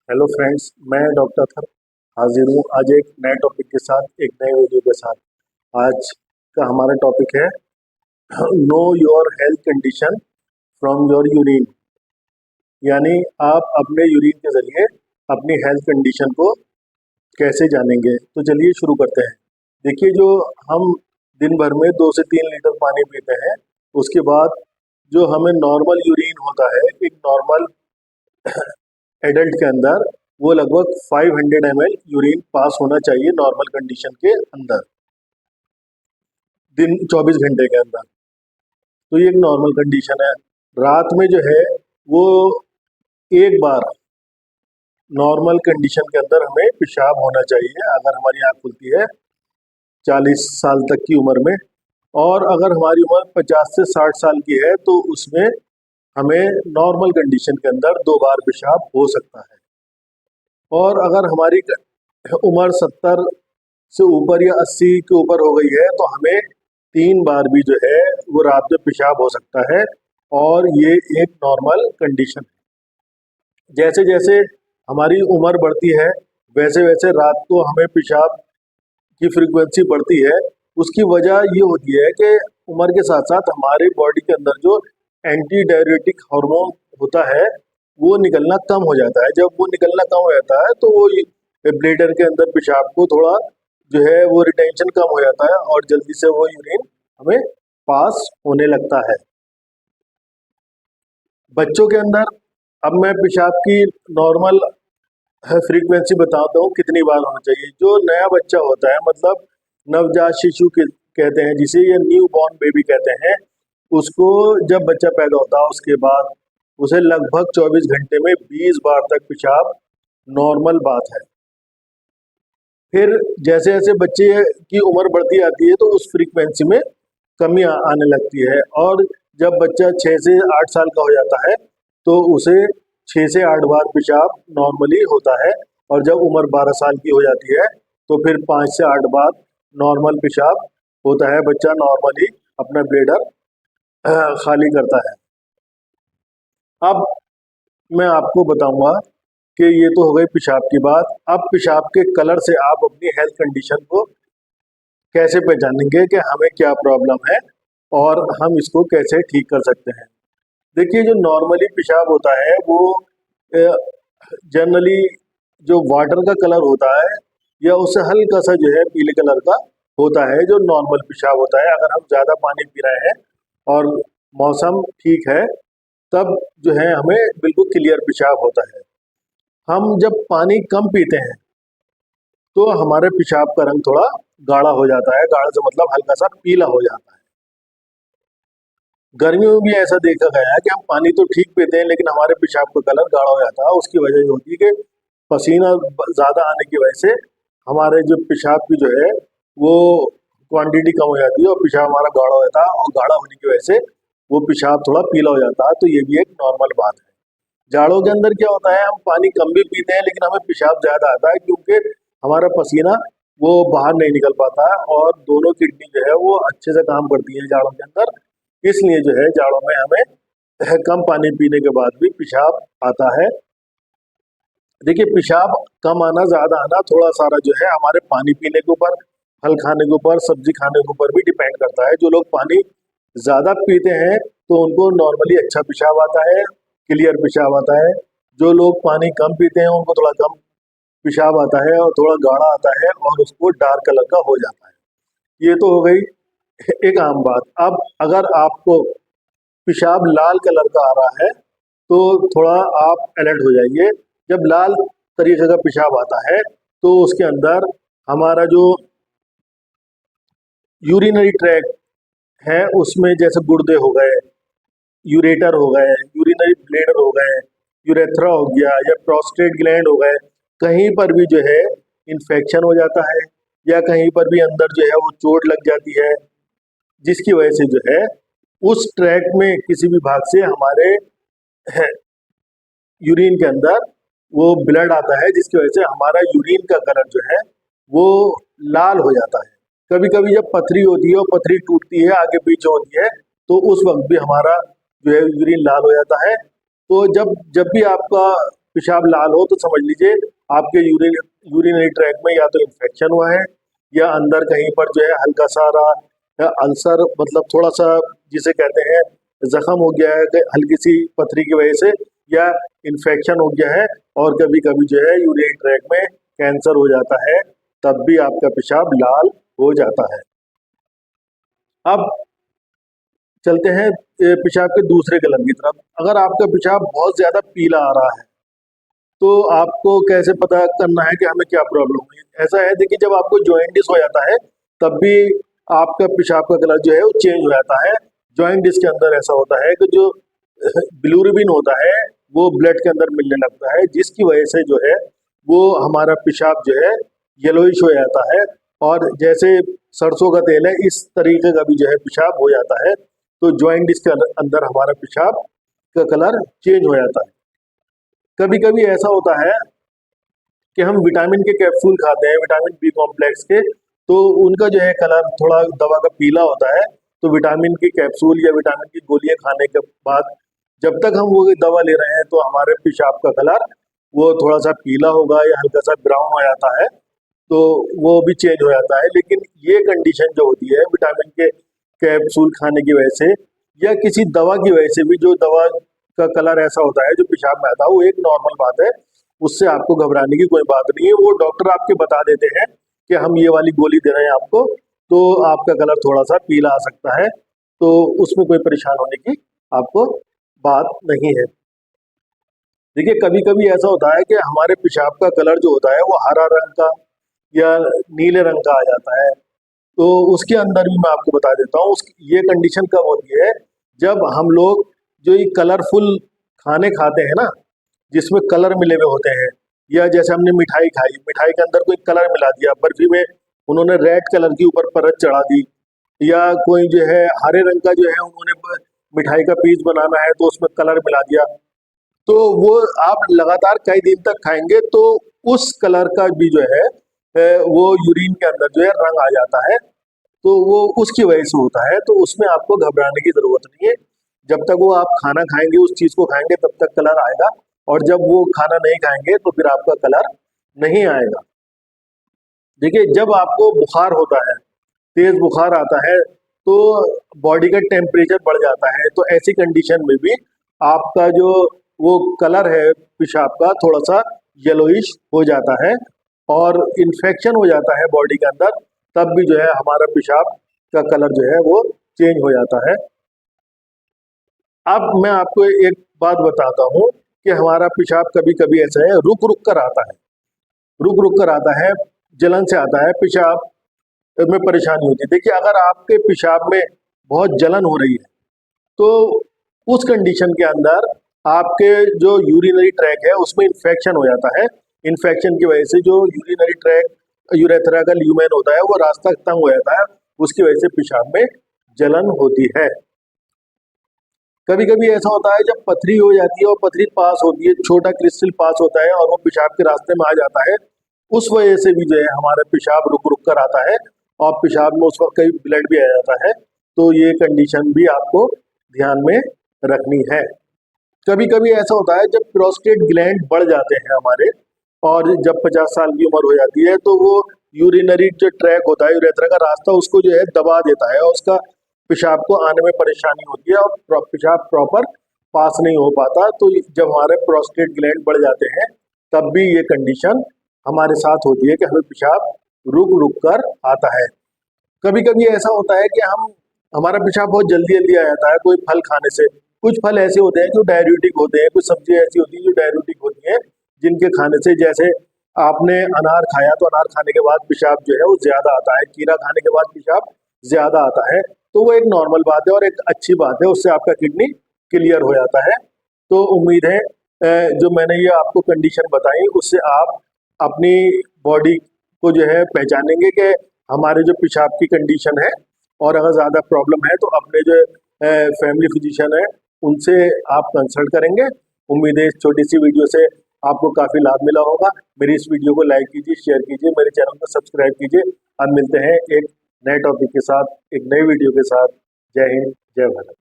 Hello friends, मैं doctor थर हाजिर हूँ आज एक नए टॉपिक के साथ, एक नए वीडियो के साथ। आज का हमारा टॉपिक है know your health condition from your urine. यानी आप अपने यूरिन के जरिए अपनी हेल्थ कंडीशन को कैसे जानेंगे। तो चलिए शुरू करते हैं। देखिए, जो हम दिन भर में 2 से 3 लीटर पानी पीते हैं, उसके बाद जो हमें नॉर्मल यूरिन होता है, एक नॉर्मल एडल्ट के अंदर वो लगभग 500 ml यूरिन पास होना चाहिए नॉर्मल कंडीशन के अंदर, दिन 24 घंटे के अंदर। तो ये एक नॉर्मल कंडीशन है। रात में जो है वो एक बार नॉर्मल कंडीशन के अंदर हमें पेशाब होना चाहिए अगर हमारी आँख खुलती है 40 साल तक की उम्र में। और अगर हमारी उम्र 50 से 60 साल की है तो उसमें हमें नॉर्मल कंडीशन के अंदर 2 बार पेशाब हो सकता है। और अगर हमारी उम्र 70 से ऊपर या 80 के ऊपर हो गई है तो हमें 3 बार भी जो है वो रात में पेशाब हो सकता है, और ये एक नॉर्मल कंडीशन है। जैसे जैसे हमारी उम्र बढ़ती है वैसे वैसे रात को हमें पेशाब की फ्रीक्वेंसी बढ़ती है। उसकी वजह ये होती है कि उम्र के साथ साथ हमारे बॉडी के अंदर जो एंटी डायरेटिक हार्मोन होता है वो निकलना कम हो जाता है। जब वो निकलना कम हो जाता है तो वो ब्लेडर के अंदर पेशाब को थोड़ा जो है वो रिटेंशन कम हो जाता है और जल्दी से वो यूरिन हमें पास होने लगता है। बच्चों के अंदर अब मैं पेशाब की नॉर्मल फ्रीक्वेंसी बताता हूँ कितनी बार होना चाहिए। जो नया बच्चा होता है, मतलब नवजात शिशु कहते हैं जिसे, ये न्यू बॉर्न बेबी कहते हैं, उसको जब बच्चा पैदा होता है उसके बाद उसे लगभग 24 घंटे में 20 बार तक पेशाब नॉर्मल बात है। फिर जैसे जैसे बच्चे की उम्र बढ़ती आती है तो उस फ्रीक्वेंसी में कमी आने लगती है। और जब बच्चा 6 से 8 साल का हो जाता है तो उसे 6 से 8 बार पेशाब नॉर्मली होता है। और जब उम्र 12 साल की हो जाती है तो फिर 5 से 8 बार नॉर्मल पेशाब होता है। बच्चा नॉर्मली अपना ब्लेडर खाली करता है। अब मैं आपको बताऊंगा कि ये तो हो गई पेशाब की बात। अब पेशाब के कलर से आप अपनी हेल्थ कंडीशन को कैसे पहचानेंगे कि हमें क्या प्रॉब्लम है और हम इसको कैसे ठीक कर सकते हैं। देखिए, जो नॉर्मली पेशाब होता है वो जनरली जो वाटर का कलर होता है या उससे हल्का सा जो है पीले कलर का होता है, जो नॉर्मल पेशाब होता है। अगर हम ज़्यादा पानी पी रहे हैं और मौसम ठीक है तब जो है हमें बिल्कुल क्लियर पेशाब होता है। हम जब पानी कम पीते हैं तो हमारे पेशाब का रंग थोड़ा गाढ़ा हो जाता है। गाढ़ा से मतलब हल्का सा पीला हो जाता है। गर्मियों में भी ऐसा देखा गया है कि हम पानी तो ठीक पीते हैं लेकिन हमारे पेशाब का कलर गाढ़ा हो जाता है। उसकी वजह ये होती है कि पसीना ज़्यादा आने की वजह से हमारे जो पेशाब की जो है वो क्वांटिटी कम हो जाती है और पेशाब हमारा गाढ़ा हो जाता है, और गाढ़ा होने की वजह से वो पेशाब थोड़ा पीला हो जाता है। तो ये भी एक नॉर्मल बात है। जाड़ों के अंदर क्या होता है, हम पानी कम भी पीते हैं लेकिन हमें पेशाब ज़्यादा आता है क्योंकि हमारा पसीना वो बाहर नहीं निकल पाता है और दोनों किडनी जो है वो अच्छे से काम करती है जाड़ों के अंदर। इसलिए जो है जाड़ों में हमें कम पानी पीने के बाद भी पेशाब आता है। देखिए, पेशाब कम आना ज़्यादा आना थोड़ा सारा जो है हमारे पानी पीने के ऊपर, फल खाने के ऊपर, सब्जी खाने के ऊपर भी डिपेंड करता है। जो लोग पानी ज़्यादा पीते हैं तो उनको नॉर्मली अच्छा पेशाब आता है, क्लियर पेशाब आता है। जो लोग पानी कम पीते हैं उनको थोड़ा कम पेशाब आता है और थोड़ा गाढ़ा आता है और उसको डार्क कलर का हो जाता है। ये तो हो गई एक आम बात। अब अगर आपको पेशाब लाल कलर का आ रहा है तो थोड़ा आप अलर्ट हो जाइए। जब लाल तरीके का पेशाब आता है तो उसके अंदर हमारा जो यूरिनरी ट्रैक है उसमें जैसे गुर्दे हो गए, यूरेटर हो गए, यूरिनरी ब्लैडर हो गए, यूरेथ्रा हो गया या प्रोस्टेट ग्लैंड हो गए, कहीं पर भी जो है इन्फेक्शन हो जाता है या कहीं पर भी अंदर जो है वो चोट लग जाती है, जिसकी वजह से जो है उस ट्रैक में किसी भी भाग से हमारे यूरिन के अंदर वो ब्लड आता है, जिसकी वजह से हमारा यूरिन का कलर जो है वो लाल हो जाता है। कभी कभी जब पथरी होती है और पथरी टूटती है, आगे पीछे होती है, तो उस वक्त भी हमारा जो है यूरिन लाल हो जाता है। तो जब जब भी आपका पेशाब लाल हो तो समझ लीजिए आपके यूरिनरी ट्रैक में या तो इन्फेक्शन हुआ है, या अंदर कहीं पर जो है हल्का सा अल्सर, मतलब थोड़ा सा जिसे कहते हैं जख्म हो गया है हल्की सी पथरी की वजह से, या इन्फेक्शन हो गया है, और कभी कभी जो है यूरिनरी ट्रैक में कैंसर हो जाता है, तब भी आपका पेशाब लाल हो जाता है। अब चलते हैं पेशाब के दूसरे कलर की तरफ। अगर आपका पेशाब बहुत ज्यादा पीला आ रहा है तो आपको कैसे पता करना है कि हमें क्या प्रॉब्लम हुई? ऐसा है, देखिए, जब आपको जॉइंटिस हो जाता है तब भी आपका पेशाब का कलर जो है वो चेंज हो जाता है। जॉइंटिस के अंदर ऐसा होता है कि जो बिलुरुबिन होता है वो ब्लड के अंदर मिलने लगता है, जिसकी वजह से जो है वो हमारा पेशाब जो है येलोइश हो जाता है, और जैसे सरसों का तेल है इस तरीके का भी जो है पेशाब हो जाता है। तो जॉइंटिस के अंदर हमारा पेशाब का कलर चेंज हो जाता है। कभी कभी ऐसा होता है कि हम विटामिन के कैप्सूल खाते हैं, विटामिन बी कॉम्प्लेक्स के, तो उनका जो है कलर थोड़ा दवा का पीला होता है। तो विटामिन की कैप्सूल या विटामिन की गोलियां खाने के बाद जब तक हम वो दवा ले रहे हैं तो हमारे पेशाब का कलर वो थोड़ा सा पीला होगा या हल्का सा ब्राउन हो जाता है, तो वो भी चेंज हो जाता है। लेकिन ये कंडीशन जो होती है विटामिन के कैप्सूल खाने की वजह से या किसी दवा की वजह से भी, जो दवा का कलर ऐसा होता है जो पेशाब में आता है, वो एक नॉर्मल बात है, उससे आपको घबराने की कोई बात नहीं है। वो डॉक्टर आपके बता देते हैं कि हम ये वाली गोली दे रहे हैं आपको, तो आपका कलर थोड़ा सा पीला आ सकता है, तो उसमें कोई परेशान होने की आपको बात नहीं है। देखिए, कभी कभी ऐसा होता है कि हमारे पेशाब का कलर जो होता है वो हरा रंग का या नीले रंग का आ जाता है। तो उसके अंदर भी मैं आपको बता देता हूँ ये कंडीशन कब होती है, जब हम लोग जो ये कलरफुल खाने खाते हैं ना, जिसमें कलर मिले हुए होते हैं, या जैसे हमने मिठाई खाई, मिठाई के अंदर कोई कलर मिला दिया, बर्फी में उन्होंने रेड कलर की ऊपर परत चढ़ा दी, या कोई जो है हरे रंग का जो है उन्होंने मिठाई का पीस बनाना है तो उसमें कलर मिला दिया, तो वो आप लगातार कई दिन तक खाएंगे तो उस कलर का भी जो है वो यूरिन के अंदर जो है रंग आ जाता है, तो वो उसकी वजह से होता है। तो उसमें आपको घबराने की जरूरत नहीं है। जब तक वो आप खाना खाएंगे, उस चीज को खाएंगे, तब तक कलर आएगा, और जब वो खाना नहीं खाएंगे तो फिर आपका कलर नहीं आएगा। देखिए, जब आपको बुखार होता है, तेज बुखार आता है, तो बॉडी का टेम्परेचर बढ़ जाता है, तो ऐसी कंडीशन में भी आपका जो वो कलर है पेशाब का थोड़ा सा येलोइश हो जाता है, और इन्फेक्शन हो जाता है बॉडी के अंदर, तब भी जो है हमारा पेशाब का कलर जो है वो चेंज हो जाता है। अब मैं आपको एक बात बताता हूँ कि हमारा पेशाब कभी कभी ऐसा है रुक रुक कर आता है, रुक रुक कर आता है, जलन से आता है, पेशाब में परेशानी होती है। देखिए, अगर आपके पेशाब में बहुत जलन हो रही है तो उस कंडीशन के अंदर आपके जो यूरिनरी ट्रैक है उसमें इन्फेक्शन हो जाता है। इन्फेक्शन की वजह से जो यूरिनरी ट्रैक, यूरेथ्रा का ल्यूमेन होता है, वो रास्ता तंग हो जाता है, उसकी वजह से पेशाब में जलन होती है। कभी कभी ऐसा होता है जब पथरी हो जाती है और पथरी पास होती है, छोटा क्रिस्टल पास होता है और वो पेशाब के रास्ते में आ जाता है, उस वजह से भी जो है हमारा पेशाब रुक रुक कर आता है, और पेशाब में उस वक्त कई ब्लड भी आ जाता है। तो ये कंडीशन भी आपको ध्यान में रखनी है। कभी कभी ऐसा होता है जब प्रोस्टेट ग्लैंड बढ़ जाते हैं हमारे, और जब 50 साल की उम्र हो जाती है, तो वो यूरिनरी जो ट्रैक होता है, यूरेथ्रा का रास्ता, उसको जो है दबा देता है, और उसका पेशाब को आने में परेशानी होती है, और पेशाब प्रॉपर पास नहीं हो पाता। तो जब हमारे प्रोस्टेट ग्लैंड बढ़ जाते हैं तब भी ये कंडीशन हमारे साथ होती है कि हमें पेशाब रुक रुक कर आता है। कभी कभी ऐसा होता है कि हमारा पेशाब बहुत जल्दी जल्दी आ जाता है कोई फल खाने से। कुछ फल ऐसे होते हैं जो डाययूरेटिक होते हैं, कुछ सब्जियां ऐसी होती हैं जो डाययूरेटिक होती हैं, जिनके खाने से, जैसे आपने अनार खाया तो अनार खाने के बाद पेशाब जो है वो ज्यादा आता है, खीरा खाने के बाद पेशाब ज्यादा आता है, तो वो एक नॉर्मल बात है और एक अच्छी बात है, उससे आपका किडनी क्लियर हो जाता है। तो उम्मीद है जो मैंने ये आपको कंडीशन बताई उससे आप अपनी बॉडी को जो है पहचानेंगे कि हमारे जो पेशाब की कंडीशन है, और अगर ज़्यादा प्रॉब्लम है तो अपने जो फैमिली फिजिशियन है उनसे आप कंसल्ट करेंगे। उम्मीद है इस छोटी सी वीडियो से आपको काफ़ी लाभ मिला होगा। मेरी इस वीडियो को लाइक कीजिए, शेयर कीजिए, मेरे चैनल को सब्सक्राइब कीजिए। हम मिलते हैं एक नए टॉपिक के साथ, एक नई वीडियो के साथ। जय हिंद, जय भारत।